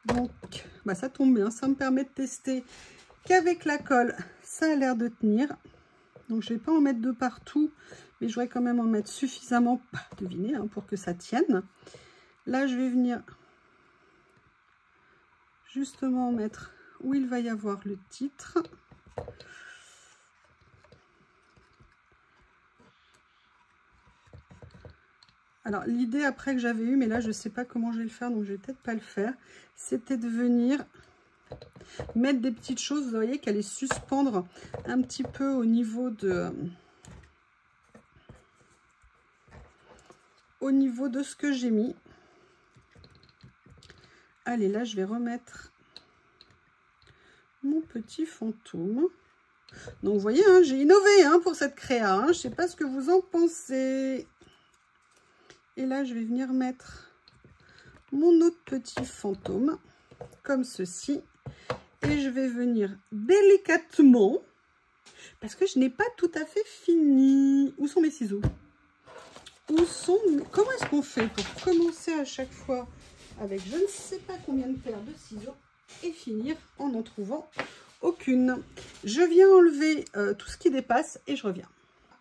Donc, bah ça tombe bien, ça me permet de tester qu'avec la colle, ça a l'air de tenir. Donc, je ne vais pas en mettre de partout, mais je vais quand même en mettre suffisamment, devinez, hein, pour que ça tienne. Là, je vais venir justement mettre où il va y avoir le titre. Alors, l'idée après que j'avais eue, mais là, je ne sais pas comment je vais le faire, donc je vais peut-être pas le faire, c'était de venir mettre des petites choses, vous voyez, qu'elle est suspendre un petit peu au niveau de ce que j'ai mis. Allez, là, je vais remettre mon petit fantôme. Donc, vous voyez, hein, j'ai innové hein, pour cette créa. Hein, je ne sais pas ce que vous en pensez. Et là, je vais venir mettre mon autre petit fantôme, comme ceci. Et je vais venir délicatement, parce que je n'ai pas tout à fait fini. Où sont mes ciseaux? Où sont... Comment est-ce qu'on fait pour commencer à chaque fois avec je ne sais pas combien de paires de ciseaux et finir en trouvant aucune? Je viens enlever tout ce qui dépasse et je reviens.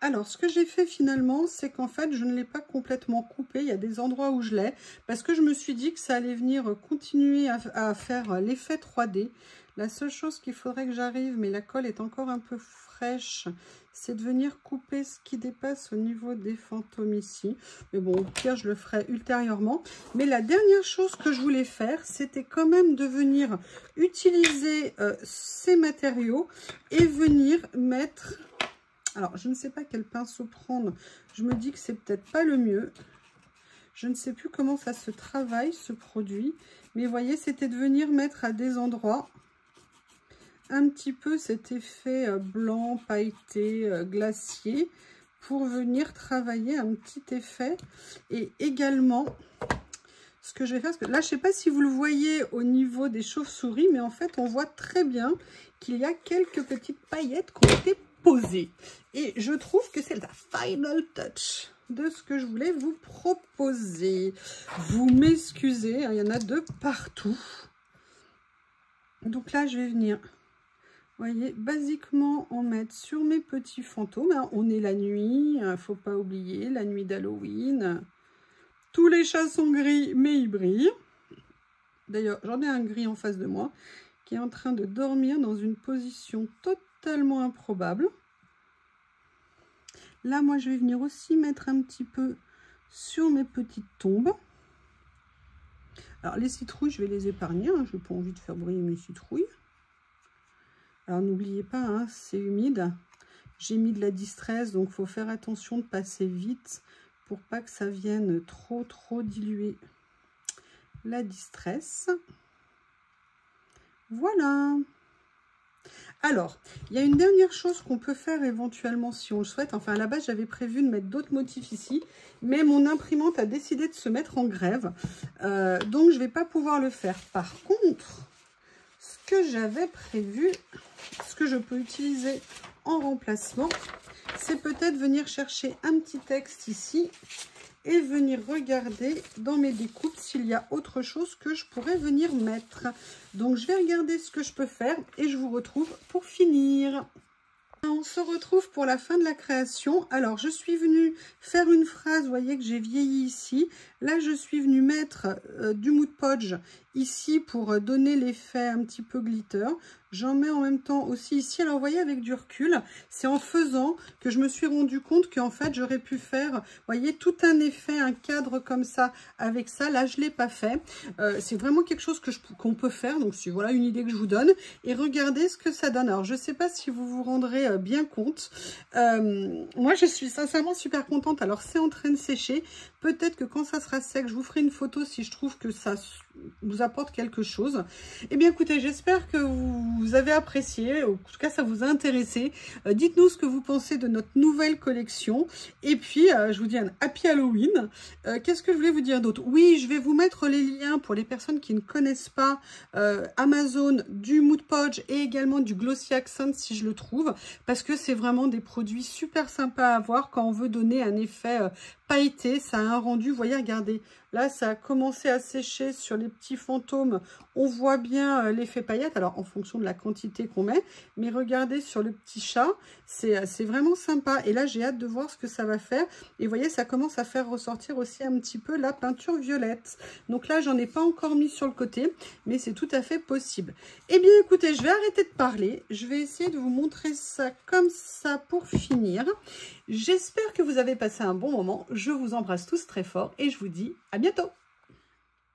Alors, ce que j'ai fait finalement, c'est qu'en fait, je ne l'ai pas complètement coupé. Il y a des endroits où je l'ai, parce que je me suis dit que ça allait venir continuer à faire l'effet 3D. La seule chose qu'il faudrait que j'arrive, mais la colle est encore un peu fraîche, c'est de venir couper ce qui dépasse au niveau des fantômes ici. Mais bon, au pire, je le ferai ultérieurement. Mais la dernière chose que je voulais faire, c'était quand même de venir utiliser ces matériaux et venir mettre... Alors, je ne sais pas quel pinceau prendre. Je me dis que c'est peut-être pas le mieux. Je ne sais plus comment ça se travaille, ce produit. Mais vous voyez, c'était de venir mettre à des endroits un petit peu cet effet blanc, pailleté, glacier, pour venir travailler un petit effet. Et également, ce que je vais faire, parce que là, je ne sais pas si vous le voyez au niveau des chauves-souris, mais en fait, on voit très bien qu'il y a quelques petites paillettes qui ont été posées. Et je trouve que c'est la final touch de ce que je voulais vous proposer. Vous m'excusez, hein, il y en a de partout. Donc là, je vais venir, vous voyez, basiquement en mettre sur mes petits fantômes. Hein. On est la nuit, il ne faut pas oublier, la nuit d'Halloween. Tous les chats sont gris, mais ils brillent. D'ailleurs, j'en ai un gris en face de moi qui est en train de dormir dans une position totalement improbable. Là, moi, je vais venir aussi mettre un petit peu sur mes petites tombes. Alors, les citrouilles, je vais les épargner. Hein. Je n'ai pas envie de faire briller mes citrouilles. Alors, n'oubliez pas, hein, c'est humide. J'ai mis de la distress, donc il faut faire attention de passer vite pour pas que ça vienne trop diluer la distress. Voilà. Alors, il y a une dernière chose qu'on peut faire éventuellement si on le souhaite. Enfin, à la base, j'avais prévu de mettre d'autres motifs ici, mais mon imprimante a décidé de se mettre en grève. Donc, je ne vais pas pouvoir le faire. Par contre, ce que j'avais prévu, ce que je peux utiliser en remplacement, c'est peut-être venir chercher un petit texte ici et venir regarder dans mes découpes s'il y a autre chose que je pourrais venir mettre. Donc, je vais regarder ce que je peux faire et je vous retrouve pour finir. On se retrouve pour la fin de la création. Alors, je suis venue faire une phrase, vous voyez que j'ai vieilli ici. Là, je suis venue mettre du Mood Podge ici pour donner l'effet un petit peu glitter. J'en mets en même temps aussi ici. Alors, vous voyez, avec du recul, c'est en faisant que je me suis rendu compte qu'en fait, j'aurais pu faire, vous voyez, tout un effet, un cadre comme ça avec ça. Là, je ne l'ai pas fait. C'est vraiment quelque chose qu'on peut faire. Donc, c'est voilà une idée que je vous donne. Et regardez ce que ça donne. Alors, je ne sais pas si vous vous rendrez bien compte. Moi, je suis sincèrement super contente. Alors, c'est en train de sécher. Peut-être que quand ça sera sec, je vous ferai une photo si je trouve que ça vous apporte quelque chose. Eh bien, écoutez, j'espère que vous avez apprécié. En tout cas, ça vous a intéressé. Dites-nous ce que vous pensez de notre nouvelle collection. Et puis, je vous dis un happy Halloween. Qu'est-ce que je voulais vous dire d'autre? Oui, je vais vous mettre les liens pour les personnes qui ne connaissent pas Amazon, du Mood Podge et également du Glossy Accent si je le trouve. Parce que c'est vraiment des produits super sympas à avoir quand on veut donner un effet pailleté. Ça a un rendu, vous voyez, regardez. Là, ça a commencé à sécher sur les petits fantômes. On voit bien l'effet paillette. Alors, en fonction de la quantité qu'on met. Mais regardez sur le petit chat. C'est vraiment sympa. Et là, j'ai hâte de voir ce que ça va faire. Et vous voyez, ça commence à faire ressortir aussi un petit peu la peinture violette. Donc là, j'en ai pas encore mis sur le côté. Mais c'est tout à fait possible. Eh bien, écoutez, je vais arrêter de parler. Je vais essayer de vous montrer ça comme ça pour finir. J'espère que vous avez passé un bon moment. Je vous embrasse tous très fort. Et je vous dis à bientôt.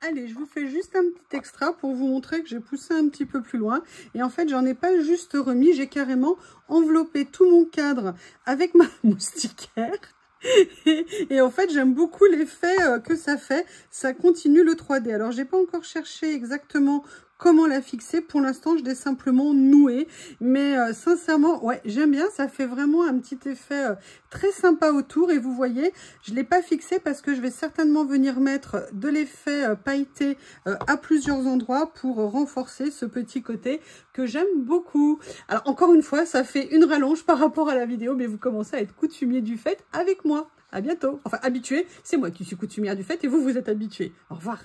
Allez, je vous fais juste un petit extra pour vous montrer que j'ai poussé un petit peu plus loin. Et en fait, j'en ai pas juste remis, j'ai carrément enveloppé tout mon cadre avec ma moustiquaire. Et en fait, j'aime beaucoup l'effet que ça fait. Ça continue le 3D. Alors, j'ai pas encore cherché exactement comment la fixer. Pour l'instant, je l'ai simplement noué. Mais sincèrement, ouais, j'aime bien. Ça fait vraiment un petit effet très sympa autour. Et vous voyez, je ne l'ai pas fixé parce que je vais certainement venir mettre de l'effet pailleté à plusieurs endroits pour renforcer ce petit côté que j'aime beaucoup. Alors, encore une fois, ça fait une rallonge par rapport à la vidéo, mais vous commencez à être coutumier du fait avec moi. À bientôt. Enfin, habitué. C'est moi qui suis coutumière du fait et vous, vous êtes habitué. Au revoir.